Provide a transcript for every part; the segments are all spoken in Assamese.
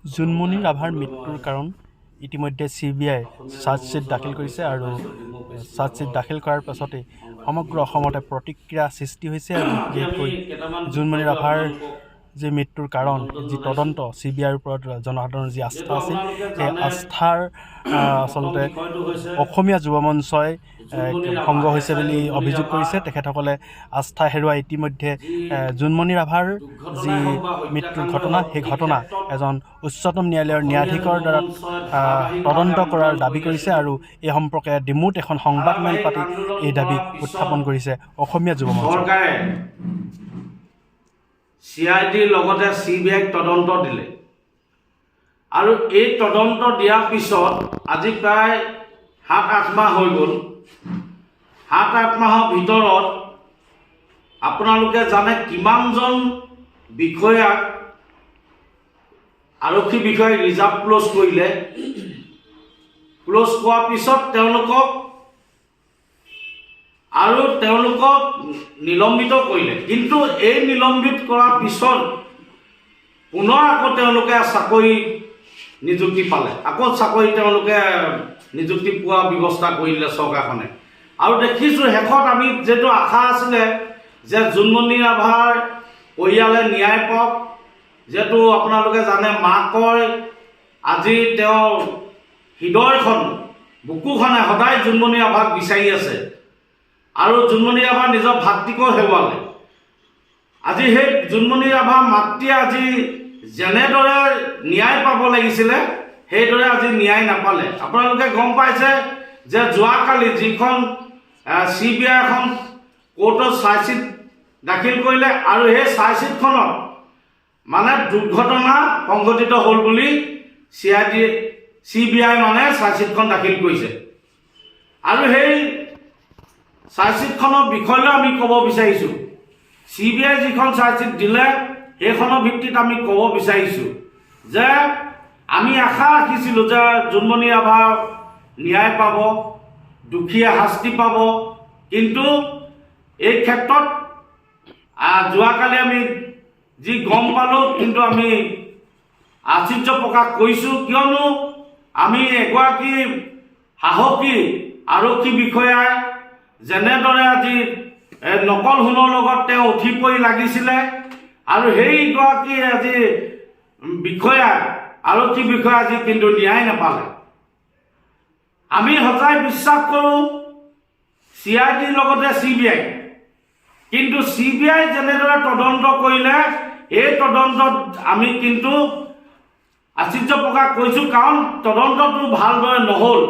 জোনমণি ৰাভাৰ মৃত্যুৰ কাৰণ ইতিমধ্যে CBI চাৰ্জশ্বিট দাখিল কৰিছে আৰু চাৰ্জশ্বিট দাখিল কৰাৰ পাছতেই সমগ্ৰ অসমতে প্ৰতিক্ৰিয়া সৃষ্টি হৈছে আৰু বিশেষকৈ জোনমণি ৰাভাৰ যি মৃত্যুৰ কাৰণ যি তদন্ত CBIৰ ওপৰত জনসাধাৰণৰ যি আস্থা আছিল সেই আস্থাৰ আচলতে অসমীয়া যুৱ মঞ্চই ভংগ হৈছে বুলি অভিযোগ কৰিছে। তেখেতসকলে আস্থা হেৰুৱাই ইতিমধ্যে জোনমণি ৰাভাৰ যি মৃত্যুৰ ঘটনা সেই ঘটনা এজন উচ্চতম ন্যায়ালয়ৰ ন্যায়াধীশৰ দ্বাৰা তদন্ত কৰাৰ দাবী কৰিছে আৰু এই সম্পৰ্কে ডিমুত এখন সংবাদমেল পাতি এই দাবী উত্থাপন কৰিছে অসমীয়া যুৱ মঞ্চই। CIDৰ লগতে CBIক তদন্ত দিলে আৰু এই তদন্ত দিয়াৰ পিছত আজি প্ৰায় 7-8 মাহ হৈ গ'ল। 7-8 মাহৰ ভিতৰত আপোনালোকে জানে কিমানজন বিষয়াক আৰক্ষী বিষয়াই ৰিজাৰ্ভ ক্ল'জ কৰিলে। ক্ল'জ কৰাৰ পিছত তেওঁলোকক নিলম্বিত কৰিলে, কিন্তু এই নিলম্বিত কৰাৰ পিছত পুনৰ আকৌ তেওঁলোকে চাকৰি নিযুক্তি পালে, আকৌ চাকৰি তেওঁলোকে নিযুক্তি পোৱাৰ ব্যৱস্থা কৰিলে চৰকাৰখনে। আৰু দেখিছোঁ শেষত আমি যিটো আশা আছিলে যে জোনমণি ৰাভাৰ পৰিয়ালে ন্যায় পাওক, যিহেতু আপোনালোকে জানে মাকৰ আজি তেওঁৰ হৃদয়খন বুকুখনে সদায় জোনমণি ৰাভাক বিচাৰি আছে আৰু জোনমণি ৰাভা নিজৰ ভাতৃকো হেৰুৱালে। আজি সেই জোনমণি ৰাভাৰ মাতৃয়ে আজি যেনেদৰে ন্যায় পাব লাগিছিলে সেইদৰে আজি ন্যায় নাপালে। আপোনালোকে গম পাইছে যে যোৱাকালি যিখন CBI এখন কোৰ্টত চাৰ্জশ্বিট দাখিল কৰিলে আৰু সেই চাৰ্জশ্বিটখনত মানে দুৰ্ঘটনা সংঘটিত হ'ল বুলি CBI মানে চাৰ্জশ্বিটখন দাখিল কৰিছে। আৰু সেই চাৰ্জশ্বিটখনৰ বিষয়লৈ আমি ক'ব বিচাৰিছোঁ, CBI যিখন চাৰ্জশ্বিট দিলে সেইখনৰ ভিত্তিত আমি ক'ব বিচাৰিছোঁ যে আমি আশা ৰাখিছিলোঁ যে জোনমণি ৰাভা ন্যায় পাব, দোষীয়ে শাস্তি পাব, কিন্তু এই ক্ষেত্ৰত যোৱাকালি আমি যি গম পালোঁ, কিন্তু আমি আশ্চৰ্য প্ৰকাশ কৰিছোঁ, কিয়নো আমি এগৰাকী সাহসী আৰক্ষী বিষয়াই যেনেদৰে আজি নকল সোণৰ লগত তেওঁ উঠি পৰি লাগিছিলে আৰু সেইগৰাকী আজি আৰক্ষী বিষয়া আজি কিন্তু ন্যায় নাপালে। আমি সদায় বিশ্বাস কৰোঁ CIDৰ লগতে CBI, কিন্তু CBI যেনেদৰে তদন্ত কৰিলে এই তদন্তত আমি কিন্তু আশ্চৰ্য প্ৰকাশ কৰিছোঁ, কাৰণ তদন্তটো ভালদৰে নহ'ল।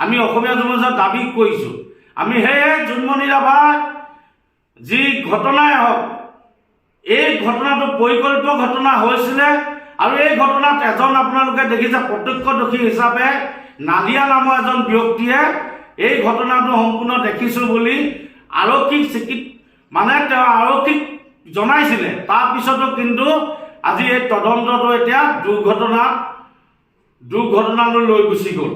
আমি অসমীয়া সমাজত দাবী কৰিছোঁ, আমি সেয়ে জোনমণি ৰাভাৰ যি ঘটনাই হওক এই ঘটনাটো পৰিকল্পিত ঘটনা হৈছিলে আৰু এই ঘটনাত এজন আপোনালোকে দেখিছে প্ৰত্যক্ষদৰ্শী হিচাপে নাদিয়া নামৰ এজন ব্যক্তিয়ে এই ঘটনাটো সম্পূৰ্ণ দেখিছোঁ বুলি আৰক্ষীক জনাইছিলে। তাৰপিছতো কিন্তু আজি এই তদন্তটো এতিয়া দুৰ্ঘটনালৈ লৈ গুচি গ'ল।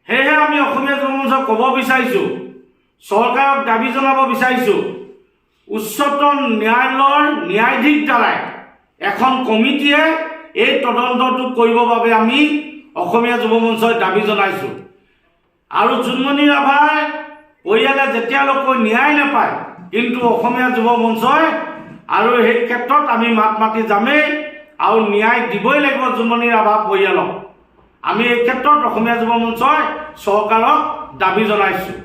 সেয়েহে আমি অসমীয়া জনমঞ্চক ক'ব বিচাৰিছোঁ, চৰকাৰক দাবী জনাব বিচাৰিছোঁ, উচ্চতম ন্যায়ালয়ৰ ন্যায়াধীশ দ্বাৰাই এখন কমিটিয়ে এই তদন্তটো কৰিবৰ বাবে আমি অসমীয়া যুৱ মঞ্চই দাবী জনাইছোঁ। আৰু জোনমণি ৰাভাৰ পৰিয়ালে যেতিয়ালৈকে ন্যায় নাপায়, কিন্তু অসমীয়া যুৱ মঞ্চই আৰু সেই ক্ষেত্ৰত আমি মাত মাতি যামেই আৰু ন্যায় দিবই লাগিব জোনমণি ৰাভাৰ পৰিয়ালক। আমি এই ক্ষেত্ৰত অসমীয়া যুৱ মঞ্চই চৰকাৰক দাবী জনাইছোঁ।